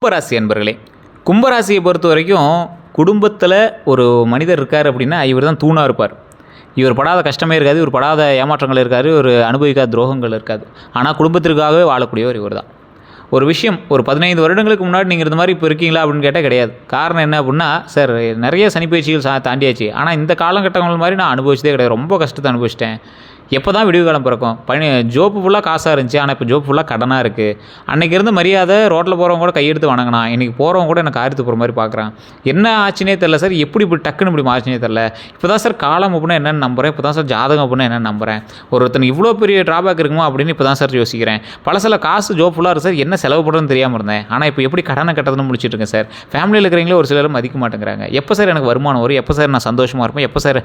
கும்பராசி அன்பர்களே, கும்பராசியை பொறுத்த வரைக்கும் குடும்பத்தில் ஒரு மனிதர் இருக்கார் அப்படின்னா இவர் தான் தூணாக இருப்பார். இவர் படாத கஷ்டமே இருக்காது, இவர் படாத ஏமாற்றங்கள் இருக்காது, ஒரு அனுபவிக்காத துரோகங்கள் இருக்காது. ஆனால் குடும்பத்திற்காகவே வாழக்கூடியவர் இவர் தான். ஒரு விஷயம், ஒரு 15 வருடங்களுக்கு முன்னாடி நீங்கள் இந்த மாதிரி இப்போ இருக்கீங்களா அப்படின்னு கேட்டால் கிடையாது. காரணம் என்ன அப்படின்னா, சார் நிறைய சனிப்பயிற்சிகள் தாண்டியாச்சு, ஆனால் இந்த காலகட்டங்கள் மாதிரி நான் அனுபவிச்சதே கிடையாது, ரொம்ப கஷ்டத்தை அனுபவிச்சிட்டேன். எப்போ தான் விடிவு காலம் பிறக்கும்? ஜோப்பு ஃபுல்லாக காசாக இருந்துச்சு, ஆனால் இப்போ ஜோப்பு ஃபுல்லாக கடனாக இருக்குது. அன்றைக்கி இருந்த மரியாதை ரோட்டில் போகிறவங்க கூட கையெடுத்து வணங்கினா, இன்றைக்கி போகிறவங்க கூட எனக்கு காரியத்து போகிற மாதிரி பார்க்குறான். என்ன ஆச்சுனே தெரில சார், எப்படி இப்படி டக்குன்னு இப்படி மாச்சுனே தெரில. இப்போ தான் சார் காலம் அப்படின்னா என்னென்னு நம்புகிறேன், இப்போ தான் சார் ஜாதகம் அப்படின்னா என்னென்னு நம்புகிறேன். ஒருத்தனுக்கு இவ்வளோ பெரிய ட்ராபேக் இருக்குமா அப்படின்னு இப்போ தான் சார் யோசிக்கிறேன். பல சில காசு ஜோப் ஃபுல்லாக இருக்குது சார், என்ன செலவு பண்ணுறதுன்னு தெரியாமல் இருந்தேன், ஆனால் இப்போ எப்படி கடனை கட்டதுன்னு முடிச்சுட்டு இருக்கேன் சார். ஃபேமிலியில் இருக்கிறவங்களே ஒரு சிலரும் மதிக்க மாட்டேங்கிறாங்க. எப்போ சார் எனக்கு வருமானம் வரும், எப்போ சார் நான் சந்தோஷமாக இருப்பேன், எப்போ சார்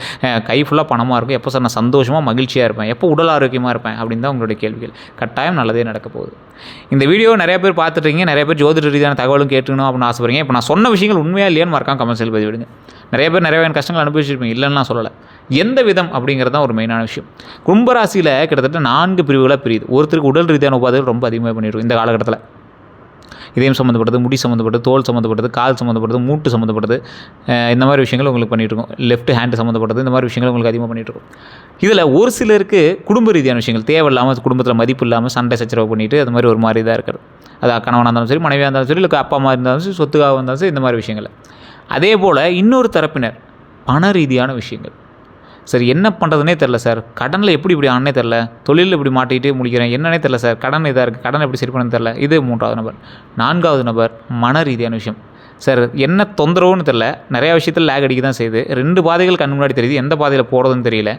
கை ஃபுல்லாக பணமாக இருக்கும், எப்போ சார் நான் சந்தோஷமாக மகிழ்ச்சியாக இருப்பேன், எப்போ உடல் ஆரோக்கியமாக இருப்பேன் அப்படின்னு தான் உங்களுடைய கேள்விகள். கட்டாயம் நல்லதே நடக்க போகுது. இந்த வீடியோ நிறைய பேர் பார்த்துட்டீங்க, நிறைய பேர் ஜோதிட ரீதியான தகவலும் கேட்டுக்கணும் அப்படின்னு ஆசைப்படுறீங்க. இப்போ நான் சொன்ன விஷயங்கள் உண்மையாக இல்லையான்னு மறக்காம கமெண்ட்ஸில் பதிவிடுங்க. நிறைய பேர் நிறைய கஷ்டங்கள் அனுபவிச்சிருப்பீங்க, இல்லைன்னு நான் சொல்லலை. எந்த விதம் அப்படிங்கிறது தான் ஒரு மெயினான விஷயம். கும்பராசியில் கிட்டத்தட்ட 4 பிரிவுகளாக பிரியுது. ஒருத்தருக்கு உடல் ரீதியான உபாதைகள் ரொம்ப அதிகமாக பண்ணிடுவோம் இந்த காலகட்டத்தில். இதயம் சம்மந்தப்பட்டது, முடி சம்மந்தப்பட்டது, தோல் சம்மந்தப்பட்டது, கால் சம்மந்தப்பட்டது, மூட்டு சம்மந்தப்பட்டது, இந்த மாதிரி விஷயங்கள் உங்களுக்கு பண்ணிகிட்ருக்கோம். லெஃப்ட் ஹேண்டு சம்மந்தப்பட்டது, இந்த மாதிரி விஷயங்கள் உங்களுக்கு அதிகமாக பண்ணிகிட்ருக்கோம். இதில் ஒரு சிலருக்கு குடும்ப ரீதியான விஷயங்கள் தேவையில்லாமல், குடும்பத்தில் மதிப்பு இல்லாமல் சண்டை சச்சரவு பண்ணிவிட்டு அது மாதிரி ஒரு மாதிரி தான் இருக்கிறது. அது கணவனாக இருந்தாலும் சரி, மனைவியாக இருந்தாலும் சரி, இல்லை அப்பா அம்மா இருந்தாலும் சரி, சொத்துக்காக இருந்தாலும் சரி, இந்த மாதிரி விஷயங்கள். அதே போல் இன்னொரு தரப்பினர் பண ரீதியான விஷயங்கள். சார் என்ன பண்ணுறதுனே தெரில சார், கடனில் எப்படி இப்படி ஆனே தெரில, தொழிலில் இப்படி மாட்டிகிட்டே முடிக்கிறேன், என்னன்னே தெரில சார், கடன் இதாக இருக்குது, கடன் எப்படி சரி பண்ணு தெரில. இது 3வது நபர். 4வது நபர் மன ரீதியான விஷயம். சார் என்ன தொந்தரவுன்னு தெரில, நிறையா விஷயத்தில் லேக் அடிக்க தான் செய்யுது, 2 பாதைகள் கண் முன்னாடி தெரியுது, எந்த பாதையில் போகிறதுன்னு தெரியல,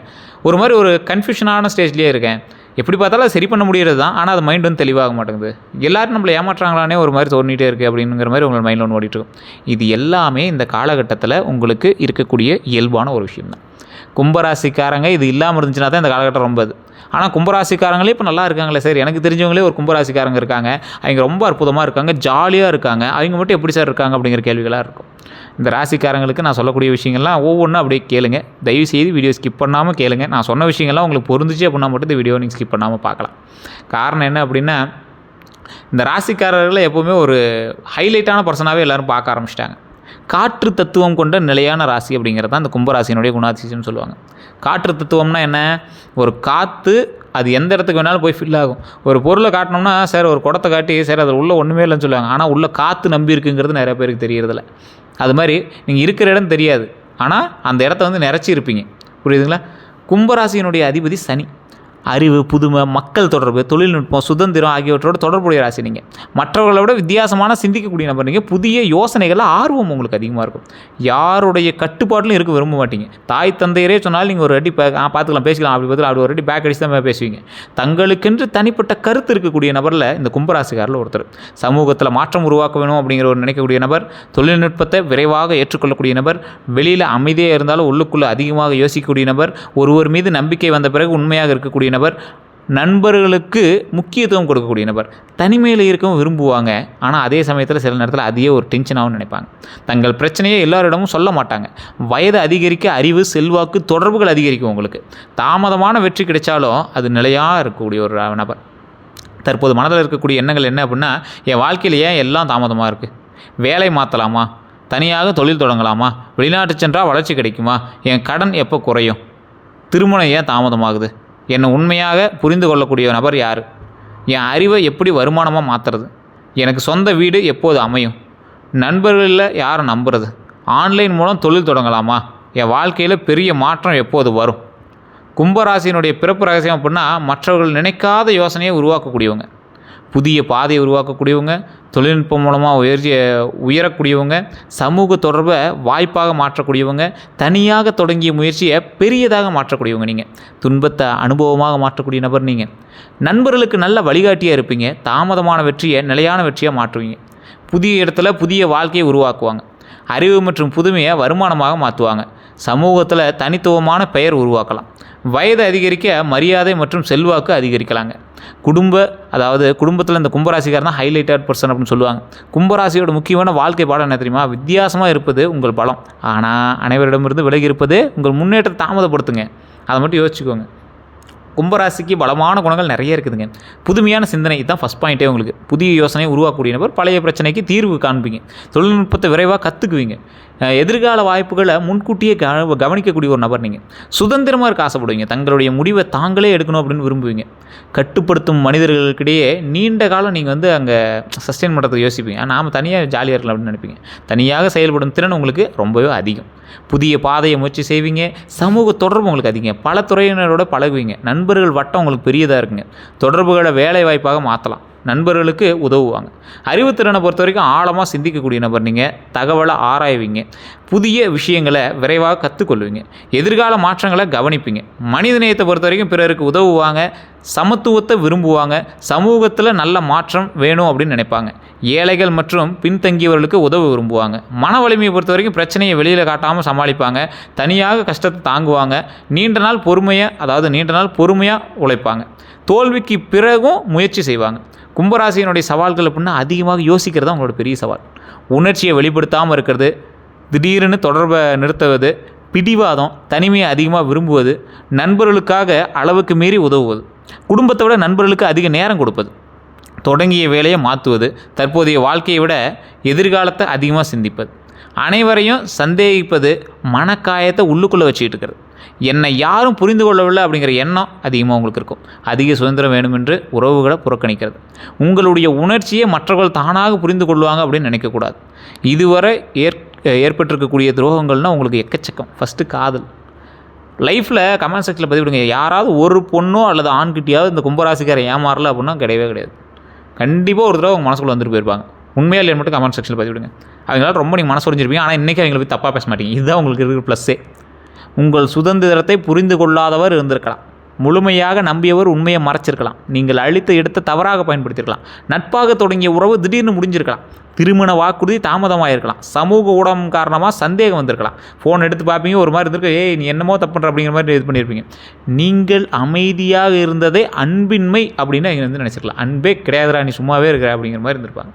ஒரு மாதிரி ஒரு கன்ஃபியூஷனான ஸ்டேஜ்லேயே இருக்கேன். எப்படி பார்த்தாலும் சரி பண்ண முடிகிறது தான், ஆனால் அது மைண்ட் வந்து தெளிவாக மாட்டேங்குது. எல்லோரும் நம்மளை ஏமாற்றாங்களானே ஒரு மாதிரி தோணிகிட்டே இருக்குது அப்படிங்கிற மாதிரி உங்கள் மைண்டில் ஒன்று ஓடிட்டுருக்கும். இது எல்லாமே இந்த காலகட்டத்தில் உங்களுக்கு இருக்கக்கூடிய இயல்பான ஒரு விஷயம் தான். கும்பராசிக்காரங்க இது இல்லாமல் இருந்துச்சுன்னா தான் இந்த காலகட்டம் ரொம்ப இது. ஆனால் கும்பராசிக்காரங்களே இப்போ நல்லா இருக்காங்களே சார், எனக்கு தெரிஞ்சவங்களே ஒரு கும்பராசிக்காரங்க இருக்காங்க, அவங்க ரொம்ப அற்புதமாக இருக்காங்க, ஜாலியாக இருக்காங்க, அவங்க மட்டும் எப்படி சார் இருக்காங்க அப்படிங்கிற கேள்விகளாக இருக்கும். இந்த ராசிக்காரங்களுக்கு நான் சொல்லக்கூடிய விஷயங்கள்லாம் ஒவ்வொன்றும் அப்படியே கேளுங்க. தயவுசெய்து வீடியோ ஸ்கிப் பண்ணாமல் கேளுங்க. நான் சொன்ன விஷயங்கள்லாம் உங்களுக்கு பொருந்துச்சு அப்படின்னா மட்டும் இந்த வீடியோ நீங்கள் ஸ்கிப் பண்ணாமல் பார்க்கலாம். காரணம் என்ன அப்படின்னா, இந்த ராசிக்காரர்களை எப்போவுமே ஒரு ஹைலைட்டான பர்சனாகவே எல்லோரும் பார்க்க ஆரம்பிச்சிட்டாங்க. காற்று தத்துவம் கொண்ட நிலையான ராசி அப்படிங்கிறது தான் இந்த கும்பராசியினுடைய குணாதிசயம்னு சொல்லுவாங்க. காற்று தத்துவம்னா என்ன? ஒரு காற்று அது எந்த இடத்துக்கு வேணாலும் போய் ஃபில் ஆகும். ஒரு பொருளை காட்டினோம்னா சார், ஒரு குடத்தை காட்டி சார் அதில் உள்ள ஒன்றுமே இல்லைன்னு சொல்லுவாங்க, ஆனால் உள்ள காற்று நம்பி இருக்குங்கிறது நிறைய பேருக்கு தெரியறதில்ல. அது மாதிரி நீங்கள் இருக்கிற இடம் தெரியாது, ஆனால் அந்த இடத்த வந்து நிறச்சி இருப்பீங்க. புரியுதுங்களா? கும்பராசியினுடைய அதிபதி சனி. அறிவு, புதுமை, மக்கள் தொடர்பு, தொழில்நுட்பம், சுதந்திரம் ஆகியவற்றோடு தொடர்புடைய ராசி நீங்கள். மற்றவர்களை விட வித்தியாசமான சிந்திக்கக்கூடிய நபர் நீங்கள். புதிய யோசனைகள், ஆர்வம் உங்களுக்கு அதிகமாக இருக்கும். யாருடைய கட்டுப்பாட்டிலும் இருக்க விரும்ப மாட்டீங்க. தாய் தந்தையரே சொன்னாலும் நீங்கள் ஒரு வாட்டி பார்த்துக்கலாம், பேசிக்கலாம், அப்படி பார்த்து அப்படி ஒரு வாட்டி பேக் அடிச்சு தான் பேசுவீங்க. தங்களுக்கென்று தனிப்பட்ட கருத்து இருக்கக்கூடிய நபரில் இந்த கும்பராசிக்காரில் ஒருத்தர். சமூகத்தில் மாற்றம் உருவாக்க வேணும் அப்படிங்கிற ஒரு நினைக்கக்கூடிய நபர். தொழில்நுட்பத்தை விரைவாக ஏற்றுக்கொள்ளக்கூடிய நபர். வெளியில் அமைதியாக இருந்தாலும் உள்ளுக்குள்ளே அதிகமாக யோசிக்கக்கூடிய நபர். ஒருவர் மீது நம்பிக்கை வந்த பிறகு உண்மையாக இருக்கக்கூடிய நபர். நண்பர்களுக்கு முக்கியத்துவம் கொடுக்கக்கூடிய நபர். தனிமையில் இருக்கவும் விரும்புவாங்க, ஆனால் அதே சமயத்தில் சில நேரத்தில் அதையே ஒரு டென்ஷனாகவும் நினைப்பாங்க. தங்கள் பிரச்சனையை எல்லாரிடமும் சொல்ல மாட்டாங்க. வயது அதிகரிக்க அறிவு, செல்வாக்கு, தொடர்புகள் அதிகரிக்கும். உங்களுக்கு தாமதமான வெற்றி கிடைச்சாலும் அது நிலையாக இருக்கக்கூடிய ஒரு நபர். தற்போது மனதில் இருக்கக்கூடிய எண்ணங்கள் என்ன அப்படின்னா, என் வாழ்க்கையில் ஏன் எல்லாம் தாமதமாக இருக்குது, வேலை மாற்றலாமா, தனியாக தொழில் தொடங்கலாமா, வெளிநாட்டு சென்றால் வளர்ச்சி கிடைக்குமா, என் கடன் எப்போ குறையும், திருமணம் ஏன் தாமதமாகுது, என்னை உண்மையாக புரிந்து கொள்ளக்கூடிய நபர் யார், என் அறிவை எப்படி வருமானமாக மாற்றுறது, எனக்கு சொந்த வீடு எப்போது அமையும், நண்பர்களில் யாரை நம்புறது, ஆன்லைன் மூலம் தொழில் தொடங்கலாமா, என் வாழ்க்கையில் பெரிய மாற்றம் எப்போது வரும். கும்பராசியினுடைய பிறப்பு ரகசியம் அப்படின்னா, மற்றவர்கள் நினைக்காத யோசனையை உருவாக்கக்கூடியவங்க, புதிய பாதையை உருவாக்கக்கூடியவங்க, தொழில்நுட்பம் மூலமாக உயரக்கூடியவங்க, சமூக தொடர்பை வாய்ப்பாக மாற்றக்கூடியவங்க, தனியாக தொடங்கிய முயற்சியை பெரியதாக மாற்றக்கூடியவங்க. நீங்கள் துன்பத்தை அனுபவமாக மாற்றக்கூடிய நபர். நீங்கள் நண்பர்களுக்கு நல்ல வழிகாட்டியாக இருப்பீங்க. தாமதமான வெற்றியை நிலையான வெற்றியாக மாற்றுவீங்க. புதிய இடத்துல புதிய வாழ்க்கையை உருவாக்குவாங்க. அறிவு மற்றும் புதுமையை வருமானமாக மாற்றுவாங்க. சமூகத்தில் தனித்துவமான பெயர் உருவாக்கலாம். வயது அதிகரிக்க மரியாதை மற்றும் செல்வாக்கு அதிகரிக்கலாங்க. குடும்பத்தில் இந்த கும்பராசிக்காரர் தான் ஹைலைட்டட் பர்சன் அப்படின்னு சொல்லுவாங்க. கும்பராசியோட முக்கியமான வாழ்க்கை பாடம் என்ன தெரியுமா? வித்தியாசமாக இருப்பது உங்கள் பலம், ஆனால் அனைவரிடமிருந்து விலகி இருப்பது உங்கள் முன்னேற்றத்தை தாமதப்படுத்துங்க. அதை மட்டும் யோசிச்சுக்கோங்க. கும்பராசிக்கு பலமான குணங்கள் நிறைய இருக்குதுங்க. புதுமையான சிந்தனை இதுதான் ஃபஸ்ட் பாயிண்ட்டே உங்களுக்கு. புதிய யோசனை உருவாக்கக்கூடிய நபர். பழைய பிரச்சனைக்கு தீர்வு காண்பீங்க. தொழில்நுட்பத்தை விரைவாக கற்றுக்குவீங்க. எதிர்கால வாய்ப்புகளை முன்கூட்டியே கவனிக்கக்கூடிய ஒரு நபர் நீங்கள். சுதந்திரமாக இருக்க ஆசைப்படுவீங்க. தங்களுடைய முடிவை தாங்களே எடுக்கணும் அப்படின்னு விரும்புவீங்க. கட்டுப்படுத்தும் மனிதர்களுக்கிடையே நீண்ட காலம் நீங்கள் வந்து அங்கே சஸ்டெயின் பண்ணுறதுக்கு யோசிப்பீங்க. நாம் தனியாக ஜாலியாக இருக்கலாம் அப்படின்னு நினைப்பீங்க. தனியாக செயல்படும் திறன் உங்களுக்கு ரொம்பவே அதிகம். புதிய பாதையை முயற்சி செய்வீங்க. சமூக தொடர்பு உங்களுக்கு அதிகம். பல துறையினரோட பழகுவீங்க. நண்பர்கள் வட்டம் உங்களுக்கு பெரியதாக இருக்குங்க. தொடர்புகளை வேலை வாய்ப்பாக மாற்றலாம். நண்பர்களுக்கு உதவுவாங்க. அறிவுத்திறனை பொறுத்த வரைக்கும் ஆழமாக சிந்திக்கக்கூடிய நபர் நீங்கள். தகவலை ஆராய்வீங்க. புதிய விஷயங்களை விரைவாக கற்றுக்கொள்வீங்க. எதிர்கால மாற்றங்களை கவனிப்பீங்க. மனிதநேயத்தை பொறுத்த வரைக்கும் பிறருக்கு உதவுவாங்க. சமத்துவத்தை விரும்புவாங்க. சமூகத்தில் நல்ல மாற்றம் வேணும் அப்படின்னு நினைப்பாங்க. ஏழைகள் மற்றும் பின்தங்கியவர்களுக்கு உதவ விரும்புவாங்க. மன வலிமையை பொறுத்த வரைக்கும் பிரச்சனையை வெளியில் காட்டாமல் சமாளிப்பாங்க. தனியாக கஷ்டத்தை தாங்குவாங்க. நீண்ட நாள் பொறுமையாக உழைப்பாங்க. தோல்விக்கு பிறகும் முயற்சி செய்வாங்க. கும்பராசியினுடைய சவால்கள் அப்படின்னா அதிகமாக யோசிக்கிறது தான் உங்களோட பெரிய சவால். உணர்ச்சியை வெளிப்படுத்தாமல் இருக்கிறது, திடீர்னு தொடர்பை நிறுத்துவது, பிடிவாதம், தனிமையை அதிகமாக விரும்புவது, நண்பர்களுக்காக அளவுக்கு மீறி உதவுவது, குடும்பத்தை விட நண்பர்களுக்கு அதிக நேரம் கொடுப்பது, தொடங்கிய வேலையை மாற்றுவது, தற்போதைய வாழ்க்கையை விட எதிர்காலத்தை அதிகமாக சிந்திப்பது, அனைவரையும் சந்தேகிப்பது, மனக்காயத்தை உள்ளுக்குள்ளே வச்சுக்கிட்டு இருக்கிறது, என்னை யாரும் புரிந்து கொள்ளவில்லை அப்படிங்கிற எண்ணம் அதிகமாக உங்களுக்கு இருக்கும். அதிக சுதந்திரம் வேணுமென்று உறவுகளை புறக்கணிக்கிறது. உங்களுடைய உணர்ச்சியை மற்றவர்கள் தானாக புரிந்து கொள்வாங்க அப்படின்னு நினைக்கக்கூடாது. இதுவரை ஏற்பட்டிருக்கக்கூடிய துரோகங்கள்னால் உங்களுக்கு எக்கச்சக்கம். ஃபஸ்ட்டு காதல். லைஃப்பில் கமெண்ட் செக்ஷனில் பதிவிடுங்க. யாராவது ஒரு பொண்ணோ அல்லது ஆண்கிட்டையாவது இந்த கும்பராசிக்காரை ஏமாறல அப்படின்னா கிடையவே கிடையாது. கண்டிப்பாக ஒரு தடவை உங்கள் மனசுக்குள்ள வந்துட்டு போயிருப்பாங்க. உண்மையாக இல்லைன்னு மட்டும் கமெண்ட் செக்ஷனில் பதிவிடுங்க. அவங்களால ரொம்ப நீங்கள் மனசு உடைஞ்சிருப்பீங்க. ஆனால் இன்றைக்கி அவங்களை போய் தப்பாக பேச மாட்டீங்க. இதுதான் உங்களுக்கு இருக்கிற ப்ளஸ்ஸே. உங்கள் சுதந்திரத்தை புரிந்து கொள்ளாதவர் இருந்திருக்கலாம். முழுமையாக நம்பியவர் உண்மையை மறைச்சிருக்கலாம். நீங்கள் அழித்த எடுத்த தவறாக பயன்படுத்தியிருக்கலாம். நட்பாக தொடங்கிய உறவு திடீர்னு முடிஞ்சிருக்கலாம். திருமண வாக்குறுதி தாமதமாகிருக்கலாம். சமூக ஊடகம் காரணமாக சந்தேகம் வந்திருக்கலாம். ஃபோன் எடுத்து பார்ப்பீங்க, ஒரு மாதிரி இருந்திருக்கு, ஏய் நீ என்னமோ தப்பு பண்ணுற அப்படிங்கிற மாதிரி இது பண்ணியிருப்பீங்க. நீங்கள் அமைதியாக இருந்ததே அன்பின்மை அப்படின்னு அவங்க வந்து நினச்சிருக்கலாம். அன்பே கிடையாதுரா, நீ சும்மாவே இருக்கிற அப்படிங்கிற மாதிரி இருந்திருப்பாங்க.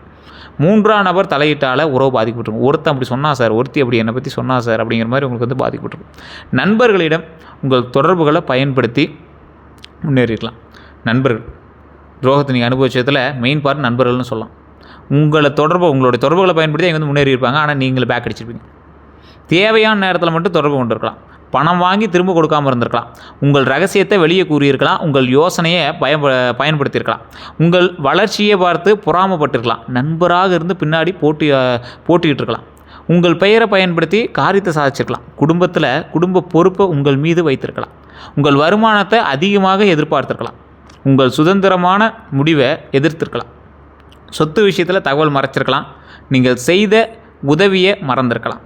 மூன்றாம் நபர் தலையிட்டால் உறவு பாதிக்கப்பட்டிருக்கும். ஒருத்தன் அப்படி சொன்னா சார், ஒருத்தி அப்படி என்னை பற்றி சொன்னா சார் அப்படிங்கிற மாதிரி உங்களுக்கு வந்து பாதிக்கப்பட்டிருக்கும். நண்பர்களிடம் உங்கள் தொடர்புகளை பயன்படுத்தி முன்னேறிடலாம். நண்பர்கள் துரோகத்தை நீங்கள் அனுபவிச்சதில் மெயின் பார்ட் நண்பர்கள்னு சொல்லலாம். உங்களுடைய தொடர்புகளை பயன்படுத்தி அவங்க வந்து முன்னேறி இருப்பாங்க. ஆனால் நீங்கள் பேக் அடிச்சிருப்பீங்க. தேவையான நேரத்தில் மட்டும் தொடர்பு கொண்டிருக்கலாம். பணம் வாங்கி திரும்ப கொடுக்காமல் இருந்திருக்கலாம். உங்கள் ரகசியத்தை வெளியே கூறியிருக்கலாம். உங்கள் யோசனையை பயன்படுத்தியிருக்கலாம். உங்கள் வளர்ச்சியை பார்த்து பொறாமப்பட்டிருக்கலாம். நண்பராக இருந்து பின்னாடி போட்டிக்கிட்டு இருக்கலாம். உங்கள் பெயரை பயன்படுத்தி காரியத்தை சாதிச்சிருக்கலாம். குடும்ப பொறுப்பை உங்கள் மீது வைத்திருக்கலாம். உங்கள் வருமானத்தை அதிகமாக எதிர்பார்த்திருக்கலாம். உங்கள் சுதந்திரமான முடிவை எதிர்த்திருக்கலாம். சொத்து விஷயத்தில் தகவல் மறைச்சிருக்கலாம். நீங்கள் செய்த உதவியை மறந்திருக்கலாம்.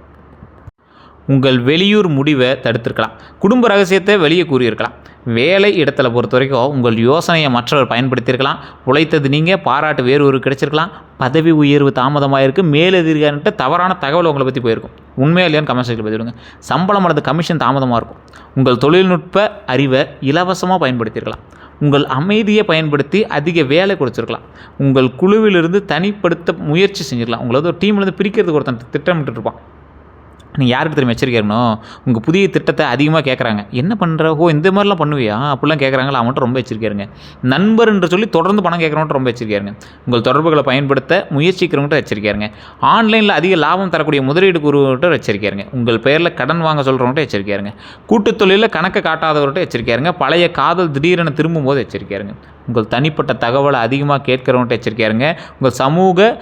உங்கள் வெளியூர் முடிவை தடுத்திருக்கலாம். குடும்ப ரகசியத்தை வெளியே கூறியிருக்கலாம். வேலை இடத்துல பொறுத்த வரைக்கும் உங்கள் யோசனையை மற்றவர் பயன்படுத்தியிருக்கலாம். உழைத்தது நீங்கள், பாராட்டு வேறு ஒரு கிடைச்சிருக்கலாம். பதவி உயர்வு தாமதமாக இருக்குது. மேலதிகாரிகிட்ட தவறான தகவல் உங்களை பற்றி போயிருக்கும். உண்மையாக இல்லையான்னு கமெண்ட் செக்ஷனில் பதிவிடுங்க. சம்பளம் அல்லது கமிஷன் தாமதமாக இருக்கும். உங்கள் தொழில்நுட்ப அறிவை இலவசமாக பயன்படுத்தியிருக்கலாம். உங்கள் அமைதியை பயன்படுத்தி அதிக வேலை கொடுத்துருக்கலாம். உங்கள் குழுவிலிருந்து தனிப்படுத்த முயற்சி செஞ்சிருக்கலாம். உங்களை வந்து ஒரு டீம்லேருந்து பிரிக்கிறதுக்கு ஒருத்தன் திட்டமிட்டு இருப்பான். நீங்கள் யாருக்கு தெரியும் எச்சரிக்கை இருக்கணும். உங்கள் புதிய திட்டத்தை அதிகமாக கேட்குறாங்க. என்ன பண்ணுற, இந்த மாதிரிலாம் பண்ணுவியா அப்படிலாம் கேட்குறாங்களா, அவன்கிட்ட ரொம்ப எச்சரிக்கை இருங்க. நண்பர் என்று சொல்லி தொடர்ந்து பணம் கேட்குறவன்ட்டு ரொம்ப எச்சரிக்கை இருங்க. உங்கள் தொடர்புகளை பயன்படுத்த முயற்சிக்கிறவங்கள்ட்ட எச்சரிக்கை இருங்க. ஆன்லைனில் அதிக லாபம் தரக்கூடிய முதலீடு கூறுவர்கிட்ட எச்சரிக்கை இருங்க. உங்கள் பெயரில் கடன் வாங்க சொல்கிறவங்கள்ட்ட எச்சரிக்கை இருங்க. கூட்டுத் தொழிலில் கணக்கை காட்டாதவர்கிட்ட எச்சரிக்கை இருங்க. பழைய காதல் திடீரென திரும்பும்போது எச்சரிக்கை இருங்க. உங்கள் தனிப்பட்ட தகவலை அதிகமாக கேட்குறவங்கள்ட்ட எச்சரிக்கை இருங்க. உங்கள் சமூக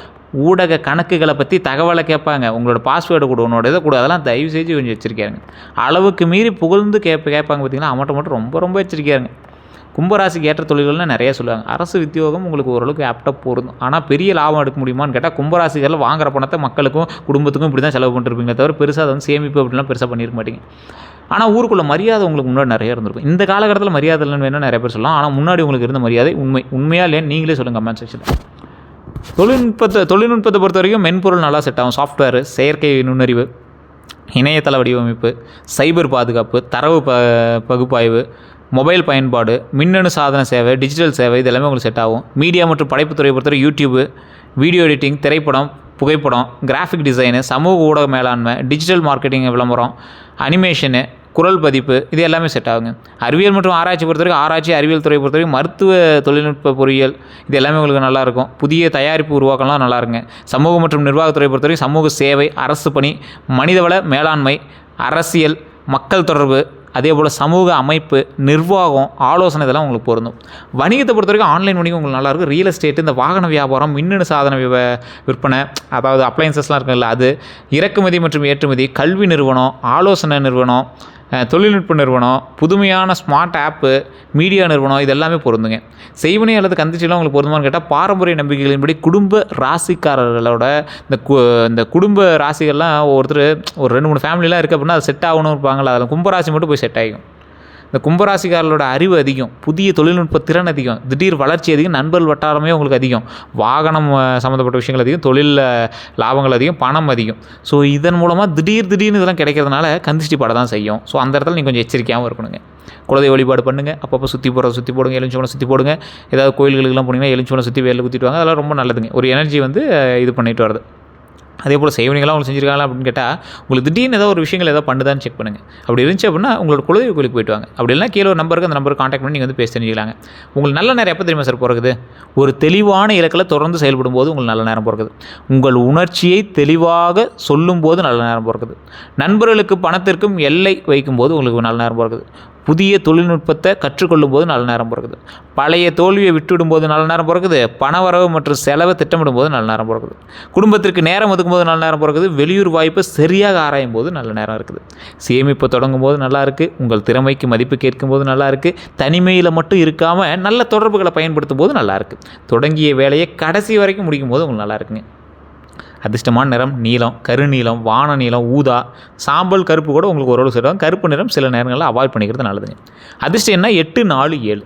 ஊடக கணக்குகளை பற்றி தகவலை கேட்பாங்க. உங்களோட பாஸ்வேர்டு கூட, உன்னோட இதை கூட, அதெல்லாம் தயவு செஞ்சு கொஞ்சம் எச்சரிக்கையாருங்க. அளவுக்கு மீறி புகழ்ந்து கேட்பாங்க பார்த்தீங்கன்னா, அவன்கிட்ட மட்டும் ரொம்ப ரொம்ப எச்சரிக்கையாருங்க. கும்பராசிக்கு ஏற்ற தொழில்கள்னு நிறைய சொல்லுவாங்க. அரசு உத்தியோகம் உங்களுக்கு ஓரளவுக்கு ஆப்டாக பொருந்தும். ஆனால் பெரிய லாபம் எடுக்க முடியுமான்னு கேட்டால், கும்பராசிகளில் வாங்குற பணத்தை மக்களுக்கும் குடும்பத்துக்கும் இப்படி தான் செலவு பண்ணிருப்பீங்க தவிர பெருசாக அதை வந்து சேமிப்பு அப்படின்லாம் பெருசாக பண்ணியிருக்க மாட்டீங்க. ஆனால் ஊருக்குள்ள மரியாதை உங்களுக்கு முன்னாடி நிறைய இருந்திருக்கும். இந்த காலகட்டத்தில் மரியாதை இல்லைன்னு வேணால் நிறைய பேர் சொல்லலாம். ஆனால் முன்னாடி உங்களுக்கு இருந்த மரியாதை உண்மையாக இல்லைன்னு நீங்களே சொல்லுங்கள் கமெண்ட் செக்ஷனில். தொழில்நுட்பத்தை பொறுத்த வரைக்கும் மென்பொருள் நல்லா செட் ஆகும். சாஃப்ட்வேரு, செயற்கை நுண்ணறிவு, இணையதள வடிவமைப்பு, சைபர் பாதுகாப்பு, தரவு பகுப்பாய்வு, மொபைல் பயன்பாடு, மின்னணு சாதன சேவை, டிஜிட்டல் சேவை, இது எல்லாமே உங்களுக்கு செட் ஆகும். மீடியா மற்றும் படைப்புத்துறையை பொறுத்தவரை யூடியூப்பு, வீடியோ எடிட்டிங், திரைப்படம், புகைப்படம், கிராஃபிக் டிசைனு, சமூக ஊடக மேலாண்மை, டிஜிட்டல் மார்க்கெட்டிங், விளம்பரம், அனிமேஷனு, குரல் பதிப்பு இது எல்லாமே செட் ஆகுங்க. அறிவியல் மற்றும் ஆராய்ச்சி பொறுத்த வரைக்கும் ஆராய்ச்சி அறிவியல் துறை பொறுத்த வரைக்கும் மருத்துவ தொழில்நுட்ப பொறியியல் இது எல்லாமே உங்களுக்கு நல்லாயிருக்கும். புதிய தயாரிப்பு உருவாக்கலாம் நல்லாயிருங்க. சமூக மற்றும் நிர்வாகத்துறை பொறுத்த வரைக்கும் சமூக சேவை, அரசு பணி, மனிதவள மேலாண்மை, அரசியல், மக்கள் தொடர்பு, அதே போல் சமூக அமைப்பு, நிர்வாகம், ஆலோசனை இதெல்லாம் உங்களுக்கு பொருந்தும். வணிகத்தை பொறுத்த வரைக்கும் ஆன்லைன் வணிகம் உங்களுக்கு நல்லாயிருக்கும். ரியல் எஸ்டேட்டு, இந்த வாகன வியாபாரம், மின்னணு சாதன விற்பனை, அதாவது அப்ளையன்சஸ்லாம் இருக்குல்ல அது, இறக்குமதி மற்றும் ஏற்றுமதி, கல்வி நிறுவனம், ஆலோசனை நிறுவனம், தொழில்நுட்ப நிறுவனம், புதுமையான ஸ்மார்ட் ஆப்பு, மீடியா நிறுவனம் இது எல்லாமே பொருந்துங்க. செய்வினை அல்லது கந்திச்சிலாம் உங்களுக்கு பொருந்துமான்னு கேட்டால் பாரம்பரிய நம்பிக்கைகளின்படி குடும்ப ராசிக்காரர்களோட இந்த குடும்ப ராசிகள்லாம் ஒருத்தர் ஒரு 2-3 ஃபேமிலிலாம் இருக்குது அப்படின்னா அது செட் ஆகணும் இருப்பாங்களா, அதில் கும்பராசி மட்டும் போய் செட் ஆகிக்கும். இந்த கும்பராசிக்காரர்களோட அறிவு அதிகம், புதிய தொழில்நுட்ப திறன் அதிகம், திடீர் வளர்ச்சி அதிகம், நண்பர்கள் வட்டாரமே உங்களுக்கு அதிகம், வாகனம் சம்மந்தப்பட்ட விஷயங்கள் அதிகம், தொழிலில் லாபங்கள் அதிகம், பணம் அதிகம். ஸோ இதன் மூலமாக திடீர்னு இதெல்லாம் கிடைக்கிறதுனால கந்திஷ்டி பட தான் செய்யும். ஸோ அந்த இடத்துல நீங்கள் கொஞ்சம் எச்சரிக்கையாகவும் இருக்கணுங்க. குலதெய்வ வழிபாடு பண்ணுங்கள். அப்பப்போ சுற்றி போடுங்க, எலுமிச்சம்பழம் சுற்றி போடுங்க. ஏதாவது கோயில்களுக்கெல்லாம் போனீங்கன்னா எலுமிச்சம்பழம் சுற்றி வேலில் குத்திட்டு வாங்க. அதெல்லாம் ரொம்ப நல்லதுங்க. ஒரு எனர்ஜி இது பண்ணிட்டு வருது. அதே போல் செய்வனிகளாக உங்களுக்கு செஞ்சுருக்காங்களா அப்படின்னு கேட்டால் உங்களுக்கு திடீர்னு ஏதோ ஒரு விஷயங்கள் ஏதோ பண்ணுதான்னு செக் பண்ணுங்கள். அப்படி இருந்துச்சு அப்படின்னா உங்களோட குலதெய்வ கோயிலுக்கு போய்ட்டு வாங்க. அப்படி இல்லைனா கீழே ஒரு நம்பருக்கு அந்த நம்பருக்கு காண்டாக்ட் பண்ணி நீங்கள் பேசி தெரிஞ்சுக்கலாங்க. உங்களுக்கு நல்ல நேரம் எப்போ தெரியுமா சார் பிறகுது? ஒரு தெளிவான இலக்கில் தொடர்ந்து செயல்படும் போது உங்களுக்கு நல்ல நேரம் பிறகுது. உங்கள் உணர்ச்சியை தெளிவாக சொல்லும்போது நல்ல நேரம் பிறகுது. நண்பர்களுக்கு பணத்திற்கும் எல்லை வைக்கும்போது உங்களுக்கு நல்ல நேரம் பிறகுது. புதிய தொழில்நுட்பத்தை கற்றுக்கொள்ளும் போது நல்ல நேரம் பிறகுது. பழைய தோல்வியை விட்டுவிடும்போது நல்ல நேரம் பிறகுது. பணவரவு மற்றும் செலவை திட்டமிடும் போது நல்ல நேரம் பிறகுது. குடும்பத்திற்கு நேரம் ஒதுக்கும்போது நல்ல நேரம் பிறகுது. வெளியூர் வாய்ப்பை சரியாக ஆராயும் போது நல்ல நேரம் இருக்குது. சேமிப்பு தொடங்கும் போது நல்லா இருக்குது. உங்கள் திறமைக்கு மதிப்பு கேட்கும் போது நல்லா இருக்குது. தனிமையில் மட்டும் இருக்காமல் நல்ல தொடர்புகளை பயன்படுத்தும் போது நல்லா இருக்குது. தொடங்கிய வேலையை கடைசி வரைக்கும் முடிக்கும் போது உங்களுக்கு நல்லா இருக்குங்க. அதிர்ஷ்டமான நிறம் நீலம், கருநீலம், வான நீலம், ஊதா, சாம்பல் கருப்பு கூட உங்களுக்கு ஓரளவு சொல்லுவாங்க. கருப்பு நிறம் சில நேரங்களில் அவாய்ட் பண்ணிக்கிறது நல்லதுங்க. அதிர்ஷ்டம் என்ன? 8, 4, 7.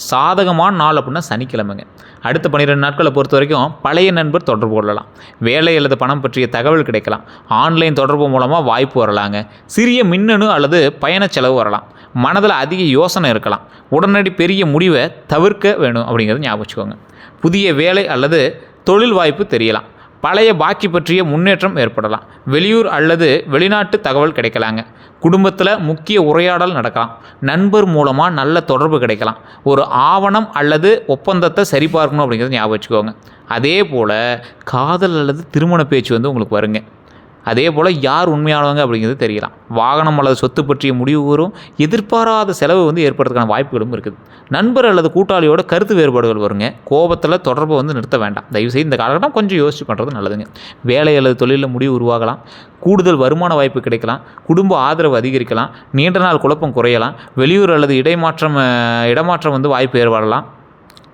சாதகமான நாள் அப்படின்னா சனிக்கிழமைங்க. அடுத்த 12 நாட்களை பொறுத்த வரைக்கும் பழைய நண்பர் தொடர்பு கொள்ளலாம். வேலை அல்லது பணம் பற்றிய தகவல் கிடைக்கலாம். ஆன்லைன் தொடர்பு மூலமாக வாய்ப்பு வரலாங்க. சிறிய மின்னணு அல்லது பயண செலவு வரலாம். மனதில் அதிக யோசனை இருக்கலாம். உடனடி பெரிய முடிவை தவிர்க்க வேணும் அப்படிங்கிறது ஞாபகம் வச்சுக்கோங்க. புதிய வேலை அல்லது தொழில் வாய்ப்பு தெரியலாம். பழைய பாக்கி பற்றிய முன்னேற்றம் ஏற்படலாம். வெளியூர் அல்லது வெளிநாட்டு தகவல் கிடைக்கலாங்க. குடும்பத்தில் முக்கிய உரையாடல் நடக்கலாம். நண்பர் மூலமாக நல்ல தொடர்பு கிடைக்கலாம். ஒரு ஆவணம் அல்லது ஒப்பந்தத்தை சரிபார்க்கணும் அப்படிங்கிறத ஞாபகம் வச்சுக்கோங்க. அதே போல் காதல் அல்லது திருமண பேச்சு உங்களுக்கு வருங்க. அதே போல் யார் உண்மையானவங்க அப்படிங்கிறது தெரியலாம். வாகனம் அல்லது சொத்து பற்றிய முடிவு வரும். எதிர்பாராத செலவு ஏற்படுறதுக்கான வாய்ப்புகளும் இருக்குது. நண்பர் அல்லது கூட்டாளியோட கருத்து வேறுபாடுகள் வருங்க. கோபத்தில் தொடர்பை நிறுத்த வேண்டாம். தயவுசெய்து இந்த காலகட்டம் கொஞ்சம் யோசிச்சு பண்ணுறது நல்லதுங்க. வேலை அல்லது தொழிலில் முடிவு உருவாகலாம். கூடுதல் வருமான வாய்ப்பு கிடைக்கலாம். குடும்ப ஆதரவு அதிகரிக்கலாம். நீண்ட நாள் குழப்பம் குறையலாம். வெளியூர் அல்லது இடமாற்றம் வாய்ப்பு ஏற்படலாம்.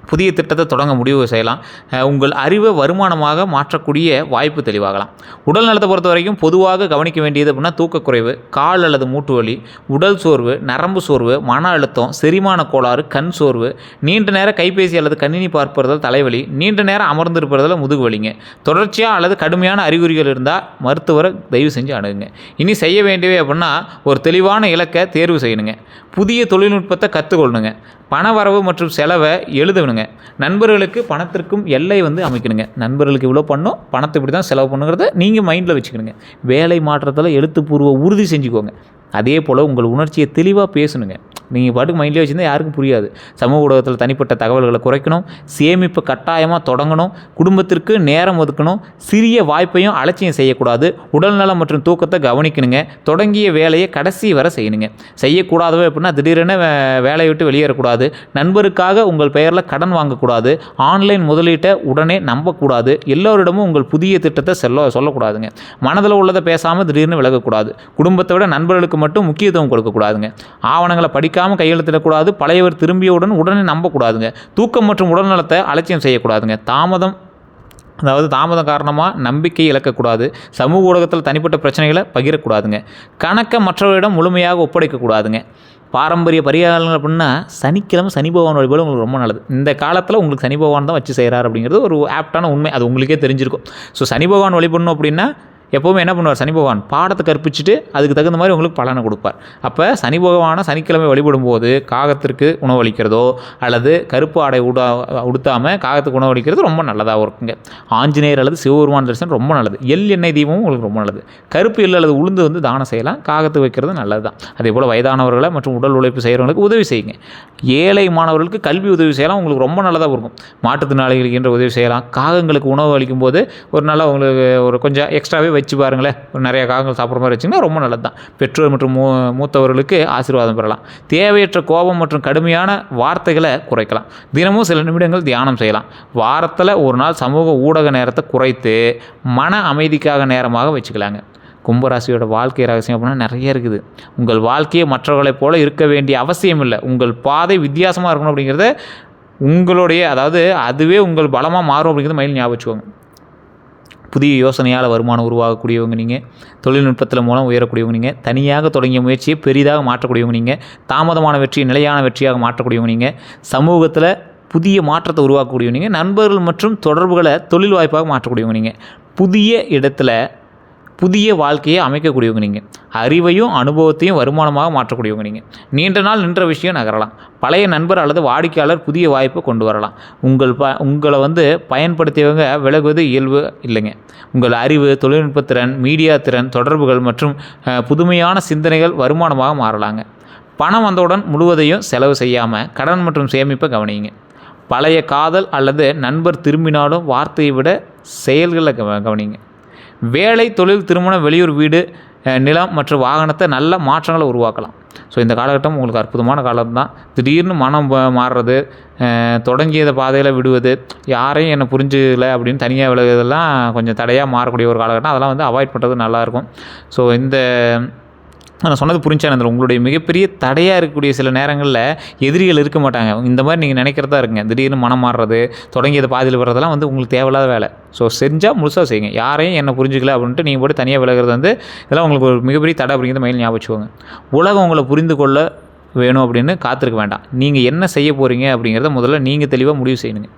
புதிய திட்டத்தை தொடங்க முடிவு செய்யலாம். உங்கள் அறிவை வருமானமாக மாற்றக்கூடிய வாய்ப்பு தெளிவாகலாம். உடல் நலத்தை பொறுத்த வரைக்கும் பொதுவாக கவனிக்க வேண்டியது அப்படின்னா தூக்கக்குறைவு, கால் அல்லது மூட்டு வலி, உடல் சோர்வு, நரம்பு சோர்வு, மன அழுத்தம், செரிமான கோளாறு, கண் சோர்வு, நீண்ட நேரம் கைபேசி அல்லது கணினி பார்ப்பதில் தலைவலி, நீண்ட நேரம் அமர்ந்திருப்பதில் முதுகு வலிங்க. தொடர்ச்சியாக அல்லது கடுமையான அறிகுறிகள் இருந்தால் மருத்துவரை தயவு செஞ்சு அணுகுங்க. இனி செய்ய வேண்டியவை அப்படின்னா ஒரு தெளிவான இலக்கை தேர்வு செய்யணுங்க. புதிய தொழில்நுட்பத்தை கற்றுக்கொள்ளணுங்க. பண வரவு மற்றும் செலவை எழுதணுங்க. நண்பர்களுக்கு பணத்திற்கும் எல்லை அமைக்கணுங்க. நண்பர்களுக்கு இவ்வளோ பண்ணணும், பணத்தை இப்படி தான் செலவு பண்ணுங்கிறத நீங்கள் மைண்டில் வச்சுக்கணுங்க. வேலை மாற்றத்தில் எழுத்துப்பூர்வ உறுதி செஞ்சுக்கோங்க. அதே போல் உங்கள் உணர்ச்சியை தெளிவாக பேசணுங்க. நீங்கள் பாட்டுக்கு மைண்ட்லேயே வச்சுருந்தால் யாருக்கும் புரியாது. சமூக ஊடகத்தில் தனிப்பட்ட தகவல்களை குறைக்கணும். சேமிப்பு கட்டாயமாக தொடங்கணும். குடும்பத்திற்கு நேரம் ஒதுக்கணும். சிறிய வாய்ப்பையும் அலட்சியம் செய்யக்கூடாது. உடல்நலம் மற்றும் தூக்கத்தை கவனிக்கணுங்க. தொடங்கிய வேலையை கடைசி வரை செய்யணுங்க. செய்யக்கூடாதவை அப்படின்னா திடீரென வேலையை விட்டு வெளியேறக்கூடாது. நண்பருக்காக உங்கள் பெயரில் கடன் வாங்கக்கூடாது. ஆன்லைன் முதலீட்டை உடனே நம்பக்கூடாது. எல்லோரிடமும் உங்கள் புதிய திட்டத்தை சொல்லக்கூடாதுங்க. மனதில் உள்ளதை பேசாமல் திடீர்னு விலகக்கூடாது. குடும்பத்தை விட நண்பர்களுக்கு மட்டும் முக்கியத்துவம் கொடுக்கக்கூடாதுங்க. ஆவணங்களை படிக்காமல் கையெழுத்திடக்கூடாது. பழையவர் திரும்பியவுடன் உடனே நம்பக்கூடாதுங்க. தூக்கம் மற்றும் உடல்நலத்தை அலட்சியம் செய்யக்கூடாதுங்க. தாமதம் காரணமாக நம்பிக்கை இழக்கக்கூடாது. சமூக ஊடகத்தில் தனிப்பட்ட பிரச்சனைகளை பகிரக்கூடாதுங்க. கணக்கை மற்றவரிடம் முழுமையாக ஒப்படைக்கக்கூடாதுங்க. பாரம்பரிய பரிகாரங்கள் அப்படின்னா சனிக்கிழமை சனி பகவான் வழிபாடு உங்களுக்கு ரொம்ப நல்லது. இந்த காலத்தில் உங்களுக்கு சனி பகவான் தான் வச்சு செய்கிறார் அப்படிங்கிறது ஒரு ஆப்டான உண்மை. அது உங்களுக்கே தெரிஞ்சிருக்கும். ஸோ சனி பகவான் வழிபடணும் அப்படின்னா எப்போவுமே என்ன பண்ணுவார் சனி பகவான், பாடத்தை கற்பிச்சுட்டு அதுக்கு தகுந்த மாதிரி உங்களுக்கு பலனை கொடுப்பார். அப்போ சனி பகவானை சனிக்கிழமை வழிபடும் போது காகத்திற்கு உணவளிக்கிறதோ அல்லது கருப்பு ஆடை உடுத்தாமல் காகத்துக்கு உணவளிக்கிறது ரொம்ப நல்லதாக இருக்குங்க. ஆஞ்சநேயர் அல்லது சிவபெருமான் தரிசனம் ரொம்ப நல்லது. எண்ணெய் தீபமும் உங்களுக்கு ரொம்ப நல்லது. கருப்பு எள் அல்லது உளுந்து வந்து தானம் செய்யலாம். காகத்துக்கு வைக்கிறது நல்லது தான். அதே போல் வயதானவர்களை மற்றும் உடல் உழைப்பு செய்கிறவங்களுக்கு உதவி செய்யுங்க. ஏழை மாணவர்களுக்கு கல்வி உதவி செய்யலாம், உங்களுக்கு ரொம்ப நல்லதாக இருக்கும். மாற்றுத்திறனாளிகளுக்கு என்ற உதவி செய்யலாம். காகங்களுக்கு உணவு அளிக்கும் போது ஒரு நல்ல உங்களுக்கு ஒரு கொஞ்சம் எக்ஸ்ட்ராவே வச்சு பாருங்களேன், ஒரு நிறைய காகங்கள் சாப்பிட்ற மாதிரி வச்சிங்கன்னா ரொம்ப நல்லது தான். பெற்றோர் மற்றும் மூத்தவர்களுக்கு ஆசீர்வாதம் பெறலாம். தேவையற்ற கோபம் மற்றும் கடுமையான வார்த்தைகளை குறைக்கலாம். தினமும் சில நிமிடங்கள் தியானம் செய்யலாம். வாரத்தில் ஒரு நாள் சமூக ஊடக நேரத்தை குறைத்து மன அமைதிக்காக நேரமாக வச்சுக்கலாங்க. கும்பராசியோட வாழ்க்கை ரகசியம் அப்படின்னா நிறைய இருக்குது. உங்கள் வாழ்க்கையை மற்றவர்களைப் போல இருக்க வேண்டிய அவசியம் இல்லை. உங்கள் பாதை வித்தியாசமாக இருக்கணும் அப்படிங்கிறத உங்களுடைய அதுவே உங்கள் பலமாக மாறும் அப்படிங்கிறது மைண்டில் ஞாபகம் வச்சுக்கோங்க. புதிய யோசனையால் வருமானம் உருவாகக்கூடியவங்க நீங்கள். தொழில்நுட்பத்தில் மூலம் உயரக்கூடியவங்க நீங்கள். தனியாக தொடங்கிய முயற்சியை பெரிதாக மாற்றக்கூடியவங்க நீங்கள். தாமதமான வெற்றியை நிலையான வெற்றியாக மாற்றக்கூடியவங்க நீங்கள். சமூகத்தில் புதிய மாற்றத்தை உருவாக்கக்கூடியவங்க நீங்கள். நண்பர்கள் மற்றும் தொடர்புகளை தொழில் வாய்ப்பாக மாற்றக்கூடியவங்க நீங்கள். புதிய இடத்துல புதிய வாழ்க்கையை அமைக்கக்கூடியவங்க நீங்கள். அறிவையும் அனுபவத்தையும் வருமானமாக மாற்றக்கூடியவங்க நீங்கள். நீண்ட நாள் நின்ற விஷயம் நகரலாம். பழைய நண்பர் அல்லது வாடிக்கையாளர் புதிய வாய்ப்பை கொண்டு வரலாம். உங்களை பயன்படுத்தியவங்க விலகுவது இயல்பு இல்லைங்க. உங்கள் அறிவு, தொழில்நுட்பத்திறன், மீடியா திறன், தொடர்புகள் மற்றும் புதுமையான சிந்தனைகள் வருமானமாக மாறலாங்க. பணம் வந்தவுடன் முழுவதையும் செலவு செய்யாமல் கடன் மற்றும் சேமிப்பை கவனிங்க. பழைய காதல் அல்லது நண்பர் திரும்பினாலும் வார்த்தையை விட செயல்களை கவனிங்க. வேலை, தொழில், திருமணம், வெளியூர் வீடு, நிலம் மற்றும் வாகனத்தை நல்ல மாற்றங்களை உருவாக்கலாம். ஸோ இந்த காலகட்டம் உங்களுக்கு அற்புதமான காலம் தான். திடீர்னு மனம் மாறுறது, தொடங்கியதை பாதையில் விடுவது, யாரையும் என்னை புரிஞ்சுக்கல அப்படின்னு தனியாக விலகுறதெல்லாம் கொஞ்சம் தடையாக மாறக்கூடிய ஒரு காலகட்டம். அதெல்லாம் வந்து அவாய்ட் பண்ணுறது நல்லாயிருக்கும். ஸோ நான் சொன்னது புரிஞ்சானந்திரம். உங்களுடைய மிகப்பெரிய தடையாக இருக்கக்கூடிய சில நேரங்களில் எதிரிகள் இருக்க மாட்டாங்க. இந்த மாதிரி நீங்கள் நினைக்கிறதா இருக்குங்க. திடீர்னு மனம் மாறுறது, தொடங்கியதை பாதியில் வர்றதெல்லாம் வந்து உங்களுக்கு தேவையில்லாத வேலை. ஸோ செஞ்சால் முழுசாக செய்யுங்க. யாரையும் என்ன புரிஞ்சிக்கல அப்படின்ட்டு நீங்கள் போட்டு தனியாக விலகிறது வந்து இதெல்லாம் உங்களுக்கு ஒரு மிகப்பெரிய தடை அப்படிங்கிறத மைண்டில் ஞாபகம் வச்சுக்கோங்க. உலகம் உங்களை புரிந்து கொள்ள வேணும் அப்படின்னு காத்திருக்க வேண்டாம். நீங்கள் என்ன செய்ய போகிறீங்க அப்படிங்கிறத முதல்ல நீங்கள் தெளிவாக முடிவு செய்யணுங்க.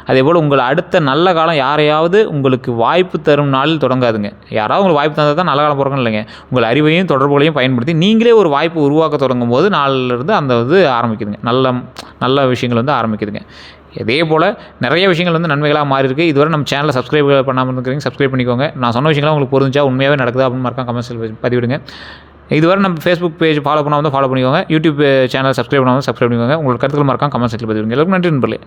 அதேபோல் உங்கள் அடுத்த நல்ல காலம் யாரையாவது உங்களுக்கு வாய்ப்பு தரும் நாளில் தொடங்காதுங்க. யாராவது உங்களுக்கு வாய்ப்பு தந்தால் தான் நல்ல காலம் பிறக்கணும் இல்லைங்க. உங்கள் அறிவையும் தொடர்புகளையும் பயன்படுத்தி நீங்களே ஒரு வாய்ப்பு உருவாக்க தொடங்கும் போது நாளிலிருந்து அந்த ஆரம்பிக்குதுங்க. நல்ல விஷயங்கள் வந்து ஆரம்பிக்குதுங்க. இதே போல் நிறைய விஷயங்கள் வந்து நன்மைகளாக மாறி இருக்குது. இதுவரை நம்ம சேனலை சப்ஸ்கிரைப் பண்ணாமல் இருக்கிறீங்க, சப்ஸ்கிரைப் பண்ணிக்கோங்க. நான் சொன்ன விஷயங்கள்லாம் உங்களுக்கு புரிஞ்சா உண்மையாகவே நடக்குது அப்படின்னு மறக்காம கமெண்ட்ஸில் பதிவிடுங்க. இதுவரை நம்ம ஃபேஸ்புக் பேஜ் ஃபாலோ பண்ணாமல் ஃபாலோ பண்ணிக்கோங்க. யூடியூப் சேனல் சப்ஸ்கிரைப் பண்ணாமல் சப்ஸ்கிரைப் பண்ணிக்கோங்க. உங்களுக்கு கருத்துக்கள் மறக்காம கமெண்ட் செக்ஷனில் பதிவிடுங்க. எல்லாருக்கும் நன்றி நண்பர்களே.